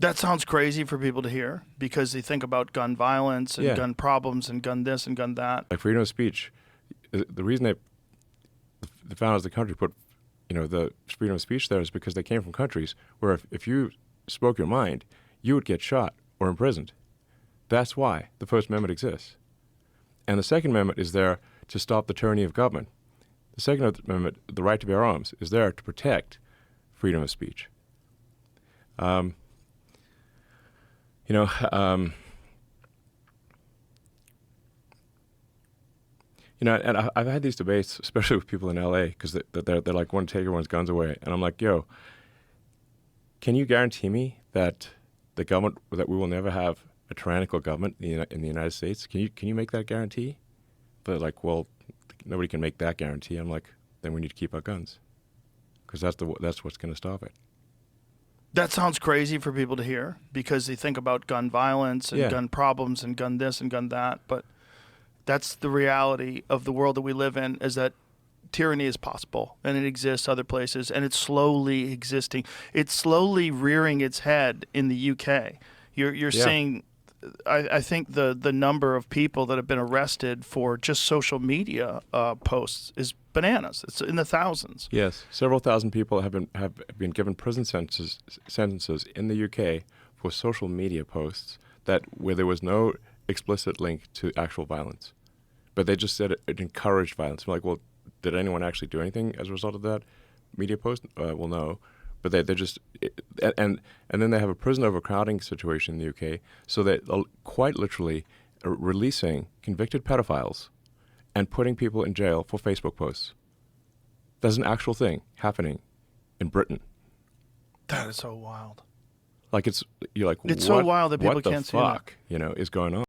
That sounds crazy for people to hear because they think about gun violence and Yeah. gun problems and gun this and gun that. Like freedom of speech. The reason the founders of the country put, the freedom of speech there is because they came from countries where if you spoke your mind, you would get shot or imprisoned. That's why the First Amendment exists. And the Second Amendment is there to stop the tyranny of government. The Second Amendment, the right to bear arms, is there to protect freedom of speech. Um, you know, um, and I've had these debates, especially with people in LA, because they're like, want to take everyone's guns away. And I'm like, yo, can you guarantee me that that we will never have a tyrannical government in the United States? Can you make that guarantee? But like, well, nobody can make that guarantee. I'm like, then we need to keep our guns, because that's what's going to stop it. That sounds crazy for people to hear because they think about gun violence and Yeah. gun problems and gun this and gun that. But that's the reality of the world that we live in, is that tyranny is possible and it exists other places, and it's slowly existing. It's slowly rearing its head in the UK. You're Yeah. seeing, I think the number of people that have been arrested for just social media posts is bananas. It's in the thousands. Yes, several thousand people have been given prison sentences in the UK for social media posts where there was no explicit link to actual violence, but they just said it encouraged violence. I'm like, well, did anyone actually do anything as a result of that media post? Well, no, but they just and then they have a prison overcrowding situation in the UK, so they're quite literally releasing convicted pedophiles and putting people in jail for Facebook posts. That's an actual thing happening in Britain. That is so wild. Like you're like, It's so wild that people what the can't see that. fuck, is going on?